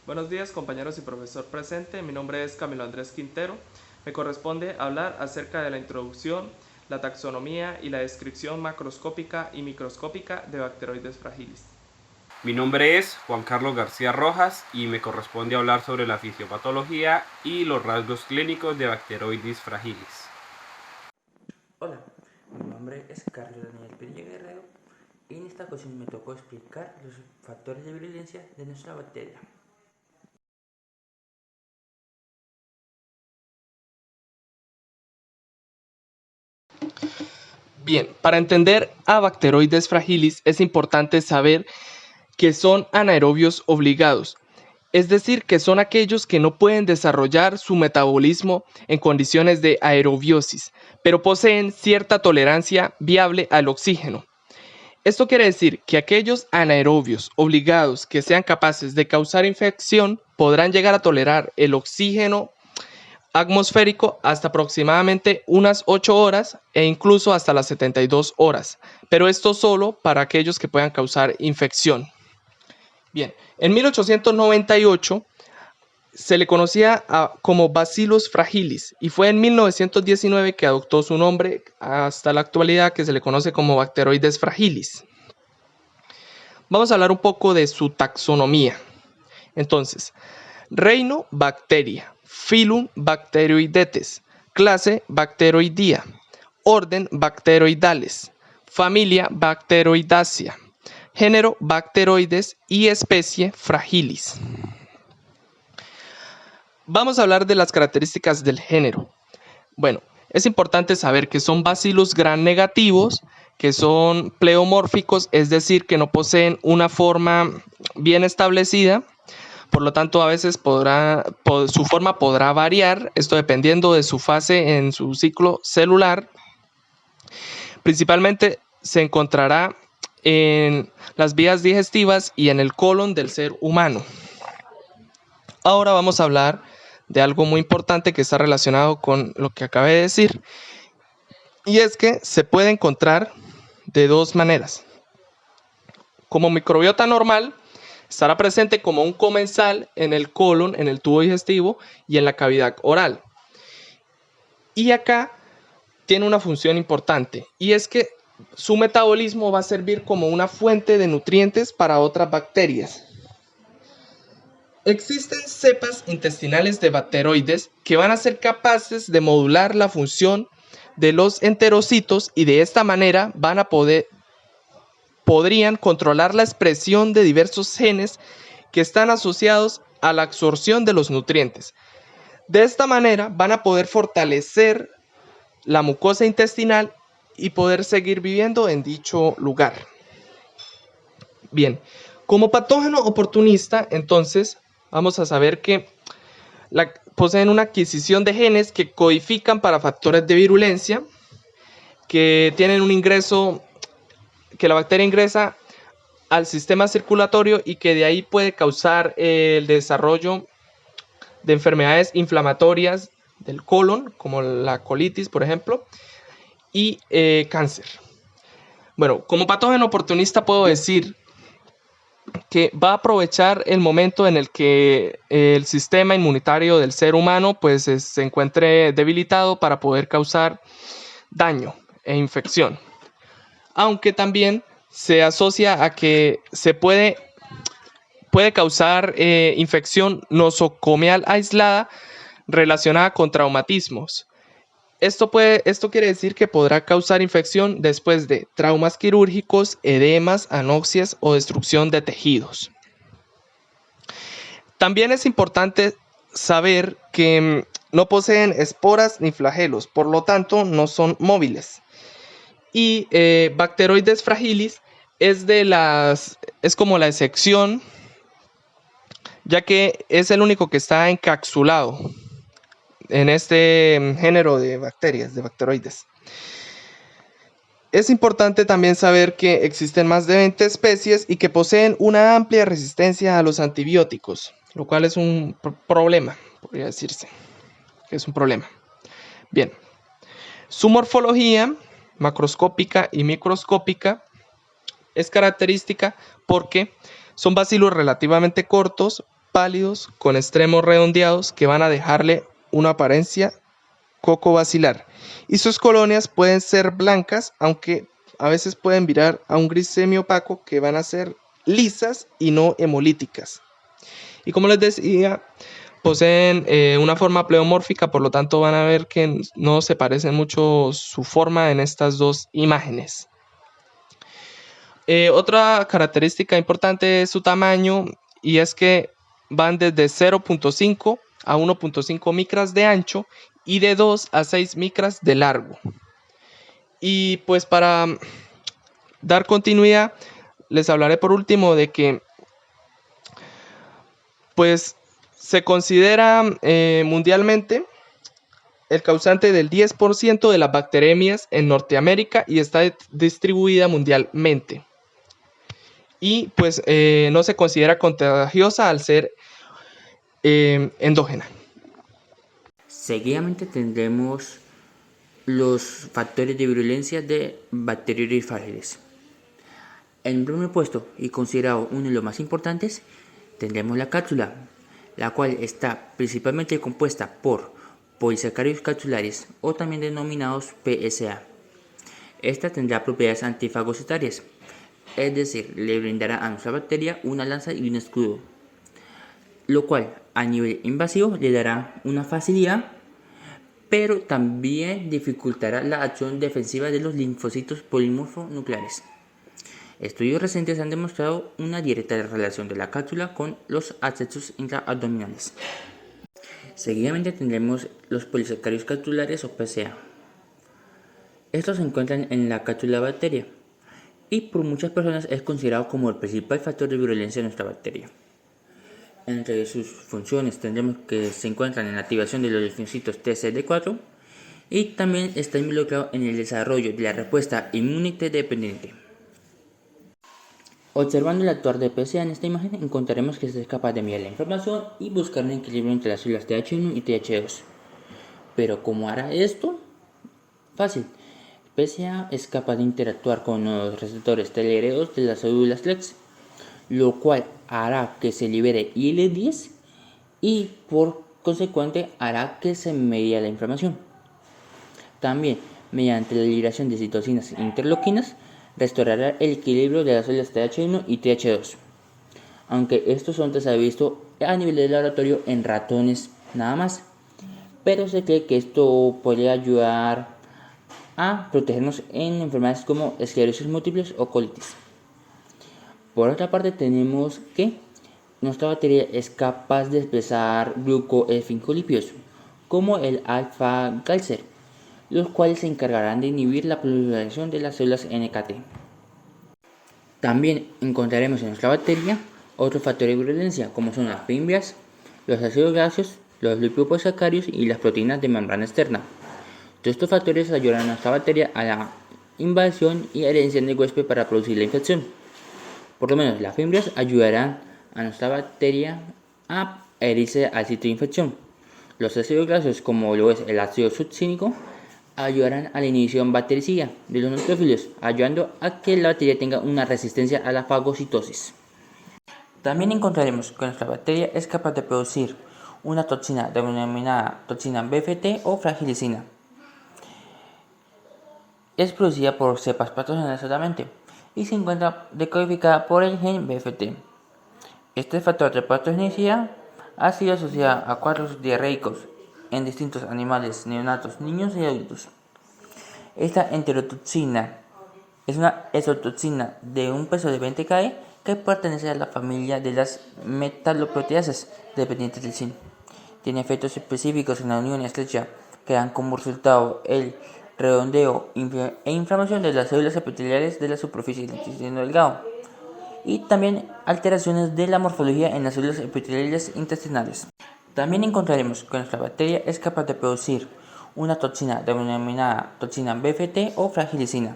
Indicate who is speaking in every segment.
Speaker 1: Buenos días compañeros y profesor presente, mi nombre es Camilo Andrés Quintero. Me corresponde hablar acerca de la introducción, la taxonomía y la descripción macroscópica y microscópica de Bacteroides fragilis.
Speaker 2: Mi nombre es Juan Carlos García Rojas y me corresponde hablar sobre la fisiopatología y los rasgos clínicos de Bacteroides fragilis.
Speaker 3: Hola, mi nombre es Carlos Daniel Perilla Guerrero y en esta ocasión me tocó explicar los factores de virulencia de nuestra bacteria.
Speaker 1: Bien, para entender a Bacteroides fragilis es importante saber que son anaerobios obligados, es decir, que son aquellos que no pueden desarrollar su metabolismo en condiciones de aerobiosis, pero poseen cierta tolerancia viable al oxígeno. Esto quiere decir que aquellos anaerobios obligados que sean capaces de causar infección podrán llegar a tolerar el oxígeno atmosférico hasta aproximadamente unas 8 horas e incluso hasta las 72 horas, pero esto solo para aquellos que puedan causar infección. Bien, en 1898 se le conocía como Bacillus fragilis y fue en 1919 que adoptó su nombre hasta la actualidad, que se le conoce como Bacteroides fragilis. Vamos a hablar un poco de su taxonomía. Entonces, reino Bacteria, filum Bacteroidetes, clase Bacteroidea, orden Bacteroidales, familia Bacteroidaceae, género Bacteroides y especie Fragilis. Vamos a hablar de las características del género. Bueno, es importante saber que son bacilos gram negativos, que son pleomórficos, es decir, que no poseen una forma bien establecida. Por lo tanto, a veces su forma podrá variar, esto dependiendo de su fase en su ciclo celular. Principalmente se encontrará en las vías digestivas y en el colon del ser humano. Ahora vamos a hablar de algo muy importante que está relacionado con lo que acabé de decir. Y es que se puede encontrar de dos maneras. Como microbiota normal, estará presente como un comensal en el colon, en el tubo digestivo y en la cavidad oral. Y acá tiene una función importante, y es que su metabolismo va a servir como una fuente de nutrientes para otras bacterias. Existen cepas intestinales de bacteroides que van a ser capaces de modular la función de los enterocitos y de esta manera podrían controlar la expresión de diversos genes que están asociados a la absorción de los nutrientes. De esta manera van a poder fortalecer la mucosa intestinal y poder seguir viviendo en dicho lugar. Bien, como patógeno oportunista, entonces vamos a saber que poseen una adquisición de genes que codifican para factores de virulencia, que tienen un ingreso, que la bacteria ingresa al sistema circulatorio y que de ahí puede causar el desarrollo de enfermedades inflamatorias del colon, como la colitis, por ejemplo, y cáncer. Bueno, como patógeno oportunista puedo decir que va a aprovechar el momento en el que el sistema inmunitario del ser humano pues se encuentre debilitado para poder causar daño e infección. Aunque también se asocia a que puede causar infección nosocomial aislada relacionada con traumatismos. Esto quiere decir que podrá causar infección después de traumas quirúrgicos, edemas, anoxias o destrucción de tejidos. También es importante saber que no poseen esporas ni flagelos, por lo tanto no son móviles. Y Bacteroides fragilis es como la excepción, ya que es el único que está encapsulado en este género de bacterias, de bacteroides. Es importante también saber que existen más de 20 especies y que poseen una amplia resistencia a los antibióticos, lo cual es un problema, podría decirse, que es un problema. Bien, su morfología macroscópica y microscópica es característica porque son bacilos relativamente cortos, pálidos con extremos redondeados que van a dejarle una apariencia coco-bacilar. Y sus colonias pueden ser blancas, aunque a veces pueden virar a un gris semi-opaco que van a ser lisas y no hemolíticas. Y como les decía, poseen una forma pleomórfica, por lo tanto van a ver que no se parecen mucho su forma en estas dos imágenes. Otra característica importante es su tamaño, y es que van desde 0.5 a 1.5 micras de ancho y de 2 a 6 micras de largo. Y pues para dar continuidad, les hablaré por último de que pues se considera mundialmente el causante del 10% de las bacteremias en Norteamérica y está distribuida mundialmente. Y pues no se considera contagiosa al ser endógena.
Speaker 3: Seguidamente tendremos los factores de virulencia de Bacteroides fragilis. En primer puesto y considerado uno de los más importantes, tendremos la cápsula, la cual está principalmente compuesta por polisacáridos capsulares o también denominados PSA. Esta tendrá propiedades antifagocitarias, es decir, le brindará a nuestra bacteria una lanza y un escudo, lo cual a nivel invasivo le dará una facilidad, pero también dificultará la acción defensiva de los linfocitos polimorfonucleares. Estudios recientes han demostrado una directa relación de la cápsula con los abscesos intraabdominales. Seguidamente tendremos los polisacáridos capsulares o PSA. Estos se encuentran en la cápsula de la bacteria y por muchas personas es considerado como el principal factor de virulencia de nuestra bacteria. Entre sus funciones tendremos que se encuentran en la activación de los linfocitos TCD4 y también está involucrado en el desarrollo de la respuesta inmunitaria dependiente. Observando el actuar de PSA en esta imagen, encontraremos que es capaz de enviar la información y buscar un equilibrio entre las células TH1 y TH2. Pero ¿cómo hará esto? Fácil. PSA es capaz de interactuar con los receptores TLR2 de las células TLEX, lo cual hará que se libere IL-10 y por consecuente hará que se medie la inflamación. También, mediante la liberación de citocinas e interleuquinas, restaurará el equilibrio de las células TH1 y TH2. Aunque estos son se ha visto a nivel de laboratorio en ratones nada más, pero se cree que esto podría ayudar a protegernos en enfermedades como esclerosis múltiples o colitis. Por otra parte tenemos que nuestra bacteria es capaz de expresar glucoesfingolípidos como el alfa-galcer, los cuales se encargarán de inhibir la proliferación de las células NKT. También encontraremos en nuestra bacteria otros factores de virulencia como son las fimbrias, los ácidos grasos, los liposacáridos y las proteínas de membrana externa. Todos estos factores ayudarán a nuestra bacteria a la invasión y adhesión del huésped para producir la infección. Por lo menos las fimbrias ayudarán a nuestra bacteria a adherirse al sitio de infección. Los ácidos grasos, como lo es el ácido succínico, ayudarán a la inhibición bactericida de los neutrófilos, ayudando a que la bacteria tenga una resistencia a la fagocitosis. También encontraremos que nuestra bacteria es capaz de producir una toxina denominada toxina BFT o fragilicina. Es producida por cepas patógenas solamente y se encuentra decodificada por el gen BFT. Este factor de patogenicidad ha sido asociado a cuadros diarreicos en distintos animales neonatos, niños y adultos. Esta enterotoxina es una exotoxina de un peso de 20 kg que pertenece a la familia de las metaloproteasas dependientes del zinc. Tiene efectos específicos en la unión estrecha que dan como resultado el redondeo e inflamación de las células epiteliales de la superficie del intestino delgado y también alteraciones de la morfología en las células epiteliales intestinales. También encontraremos que nuestra bacteria es capaz de producir una toxina denominada toxina BFT o fragilicina.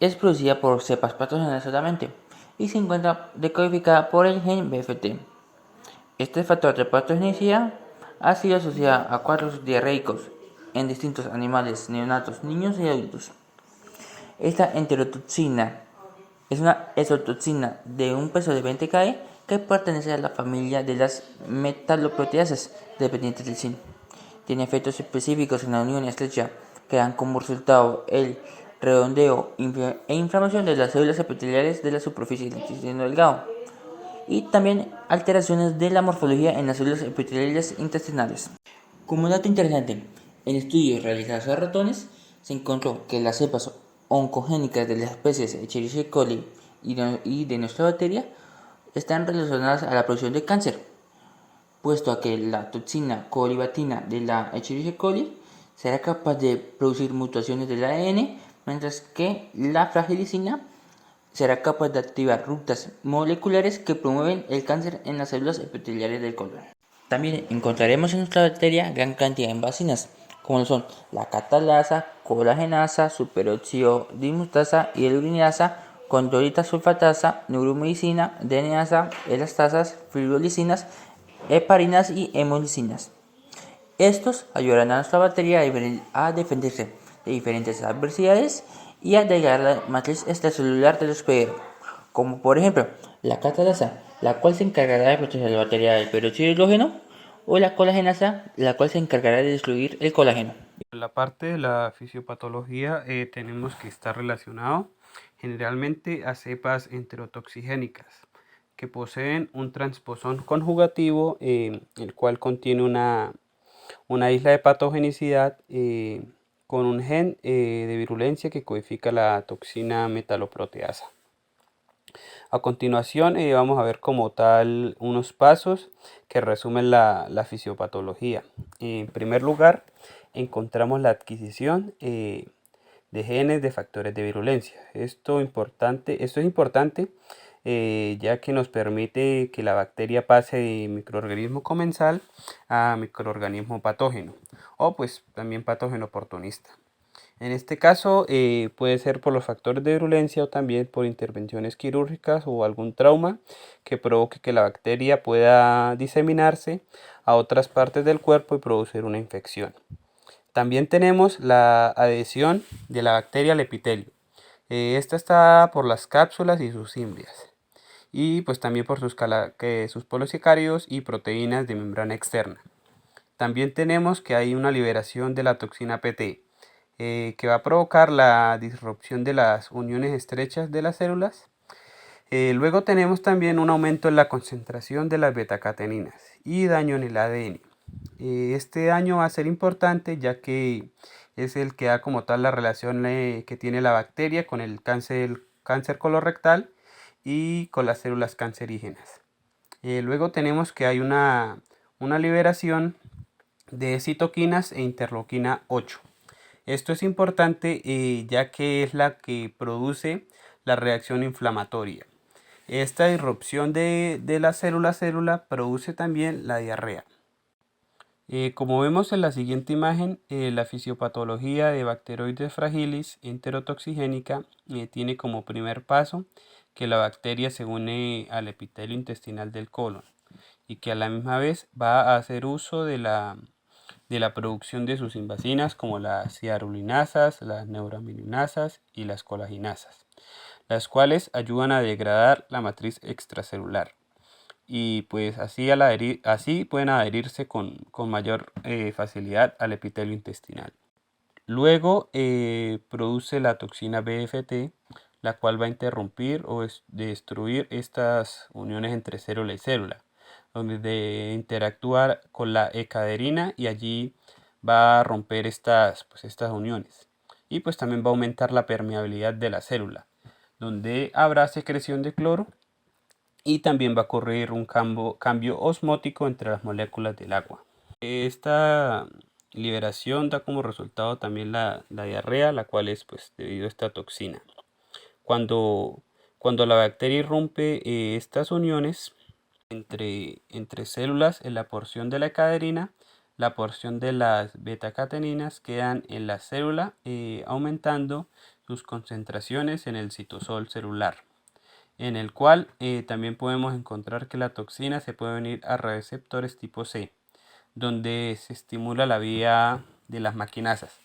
Speaker 3: Es producida por cepas patógenas solamente y se encuentra decodificada por el gen BFT. Este factor de patogenicidad ha sido asociado a cuadros diarreicos en distintos animales neonatos, niños y adultos. Esta enterotoxina es una exotoxina de un peso de 20 kg que pertenece a la familia de las metaloproteasas dependientes del zinc. Tiene efectos específicos en la unión estrecha que dan como resultado el redondeo e inflamación de las células epiteliales de la superficie del intestino delgado y también alteraciones de la morfología en las células epiteliales intestinales. Como dato interesante, en estudios realizados a ratones se encontró que las cepas oncogénicas de las especies Escherichia coli y de nuestra bacteria están relacionadas a la producción de cáncer, puesto a que la toxina colibatina de la Escherichia coli será capaz de producir mutaciones del ADN, mientras que la fragilicina será capaz de activar rutas moleculares que promueven el cáncer en las células epiteliales del colon. También encontraremos en nuestra bacteria gran cantidad de envacinas, como lo son la catalasa, colagenasa, superóxido dismutasa y urinasa, condrolita sulfatasa, neuromicina, DNasa, elastasas, fibrolicinas, heparinas y hemolicinas. Estos ayudarán a nuestra bacteria a defenderse de diferentes adversidades y a degradar la matriz extracelular del hospedero, como por ejemplo la catalasa, la cual se encargará de proteger la bacteria del peróxido de hidrógeno, o la colagenasa, la cual se encargará de destruir el colágeno.
Speaker 2: En la parte de la fisiopatología tenemos que estar relacionado generalmente a cepas enterotoxigénicas que poseen un transposón conjugativo, el cual contiene una isla de patogenicidad con un gen de virulencia que codifica la toxina metaloproteasa. A continuación vamos a ver como tal unos pasos que resumen la fisiopatología. En primer lugar, encontramos la adquisición de genes de factores de virulencia. Esto es importante ya que nos permite que la bacteria pase de microorganismo comensal a microorganismo patógeno o pues también patógeno oportunista. En este caso puede ser por los factores de virulencia o también por intervenciones quirúrgicas o algún trauma que provoque que la bacteria pueda diseminarse a otras partes del cuerpo y producir una infección. También tenemos la adhesión de la bacteria al epitelio. Esta está por las cápsulas y sus cimbrias y pues también por sus polosacáridos y proteínas de membrana externa. También tenemos que hay una liberación de la toxina PT, que va a provocar la disrupción de las uniones estrechas de las células. Luego tenemos también un aumento en la concentración de las betacateninas y daño en el ADN. Este daño va a ser importante ya que es el que da como tal la relación que tiene la bacteria con el cáncer colorectal y con las células cancerígenas. Luego tenemos que hay una liberación de citoquinas e interleuquina 8. Esto es importante ya que es la que produce la reacción inflamatoria. Esta irrupción de la célula produce también la diarrea. Como vemos en la siguiente imagen, la fisiopatología de Bacteroides fragilis enterotoxigénica tiene como primer paso que la bacteria se une al epitelio intestinal del colon y que a la misma vez va a hacer uso de la producción de sus invasinas como las hialuronasas, las neuraminasas y las colaginasas, las cuales ayudan a degradar la matriz extracelular y pues así pueden adherirse con mayor facilidad al epitelio intestinal. Luego produce la toxina BFT, la cual va a interrumpir o destruir estas uniones entre célula y célula, donde de interactuar con la ecaderina y allí va a romper estas uniones. Y pues también va a aumentar la permeabilidad de la célula, donde habrá secreción de cloro y también va a ocurrir un cambio osmótico entre las moléculas del agua. Esta liberación da como resultado también la diarrea, la cual es pues debido a esta toxina. Cuando la bacteria irrumpe estas uniones entre células en la porción de la caderina, la porción de las betacateninas quedan en la célula aumentando sus concentraciones en el citosol celular, en el cual también podemos encontrar que la toxina se puede unir a receptores tipo C, donde se estimula la vía de las maquinasas,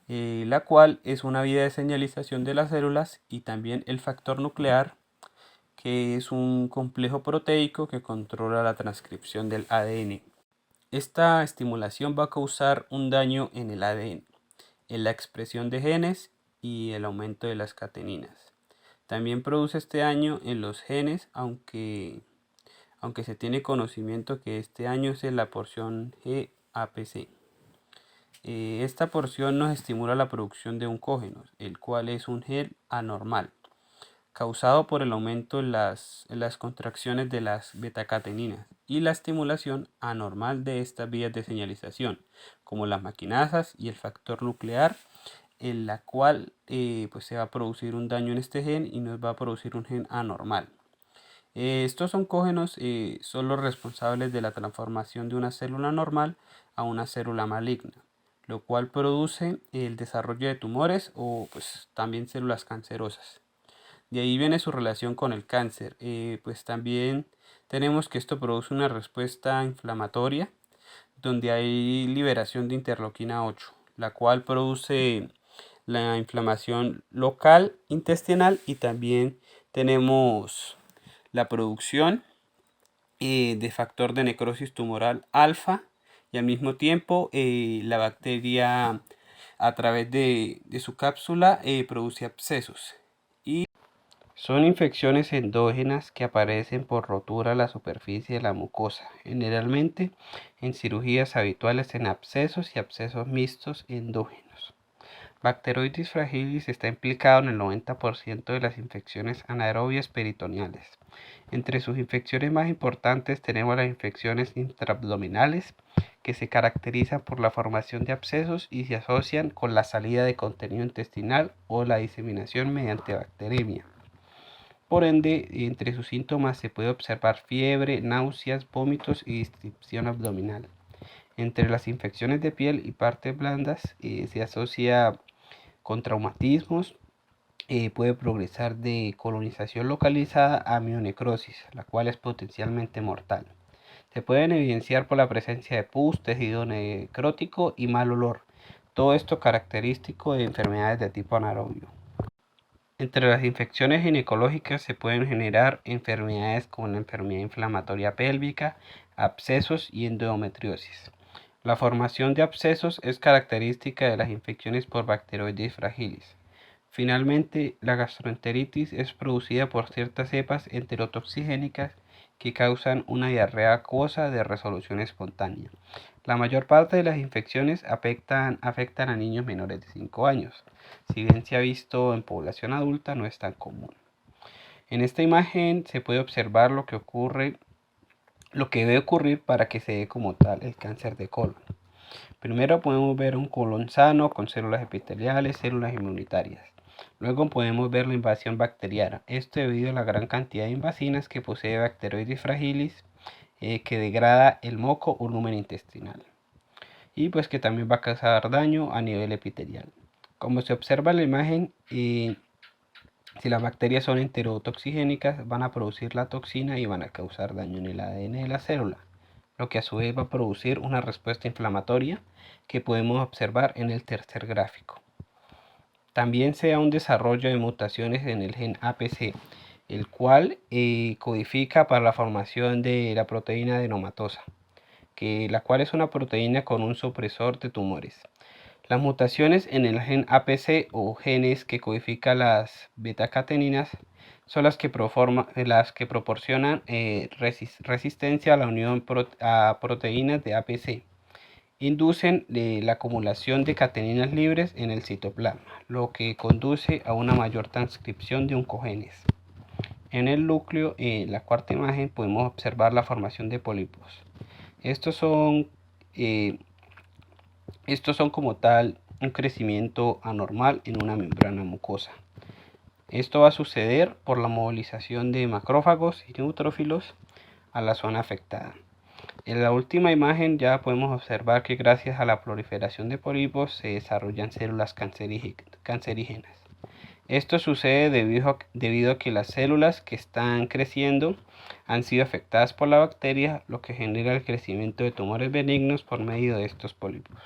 Speaker 2: la cual es una vía de señalización de las células y también el factor nuclear que es un complejo proteico que controla la transcripción del ADN. Esta estimulación va a causar un daño en el ADN, en la expresión de genes y el aumento de las cateninas. También produce este daño en los genes, aunque se tiene conocimiento que este daño es en la porción GAPC. Esta porción nos estimula la producción de oncógenos, el cual es un gen anormal, causado por el aumento en las contracciones de las betacateninas y la estimulación anormal de estas vías de señalización, como las maquinasas y el factor nuclear, en la cual pues se va a producir un daño en este gen y nos va a producir un gen anormal. Estos oncógenos son los responsables de la transformación de una célula normal a una célula maligna, lo cual produce el desarrollo de tumores o pues también células cancerosas. De ahí viene su relación con el cáncer. Pues también tenemos que esto produce una respuesta inflamatoria donde hay liberación de interleuquina 8, la cual produce la inflamación local intestinal, y también tenemos la producción de factor de necrosis tumoral alfa, y al mismo tiempo la bacteria a través de su cápsula produce abscesos. Y son infecciones endógenas que aparecen por rotura a la superficie de la mucosa, generalmente en cirugías habituales en abscesos y abscesos mixtos endógenos. Bacteroides fragilis está implicado en el 90% de las infecciones anaerobias peritoneales. Entre sus infecciones más importantes tenemos las infecciones intraabdominales, que se caracterizan por la formación de abscesos y se asocian con la salida de contenido intestinal o la diseminación mediante bacteremia. Por ende, entre sus síntomas se puede observar fiebre, náuseas, vómitos y distensión abdominal. Entre las infecciones de piel y partes blandas se asocia con traumatismos. Puede progresar de colonización localizada a mionecrosis, la cual es potencialmente mortal. Se pueden evidenciar por la presencia de pus, tejido necrótico y mal olor. Todo esto característico de enfermedades de tipo anaerobio. Entre las infecciones ginecológicas se pueden generar enfermedades como la enfermedad inflamatoria pélvica, abscesos y endometriosis. La formación de abscesos es característica de las infecciones por Bacteroides fragilis. Finalmente, la gastroenteritis es producida por ciertas cepas enterotoxigénicas que causan una diarrea acuosa de resolución espontánea. La mayor parte de las infecciones afectan a niños menores de 5 años. Si bien se ha visto en población adulta, no es tan común. En esta imagen se puede observar lo que debe ocurrir para que se dé como tal el cáncer de colon. Primero podemos ver un colon sano con células epiteliales, células inmunitarias. Luego podemos ver la invasión bacteriana, esto debido a la gran cantidad de invasinas que posee Bacteroides fragilis, que degrada el moco o lumen intestinal, y pues que también va a causar daño a nivel epitelial. Como se observa en la imagen, si las bacterias son enterotoxigénicas, van a producir la toxina y van a causar daño en el ADN de la célula, lo que a su vez va a producir una respuesta inflamatoria que podemos observar en el tercer gráfico. También se da un desarrollo de mutaciones en el gen APC, el cual codifica para la formación de la proteína adenomatosa, la cual es una proteína con un supresor de tumores. Las mutaciones en el gen APC o genes que codifican las betacateninas son las que proporcionan resistencia a la unión a proteínas de APC. Inducen la acumulación de cateninas libres en el citoplasma, lo que conduce a una mayor transcripción de oncogenes. En el núcleo, en la cuarta imagen, podemos observar la formación de pólipos. Estos son como tal un crecimiento anormal en una membrana mucosa. Esto va a suceder por la movilización de macrófagos y neutrófilos a la zona afectada. En la última imagen ya podemos observar que gracias a la proliferación de pólipos se desarrollan células cancerígenas. Esto sucede debido a que las células que están creciendo han sido afectadas por la bacteria, lo que genera el crecimiento de tumores benignos por medio de estos pólipos.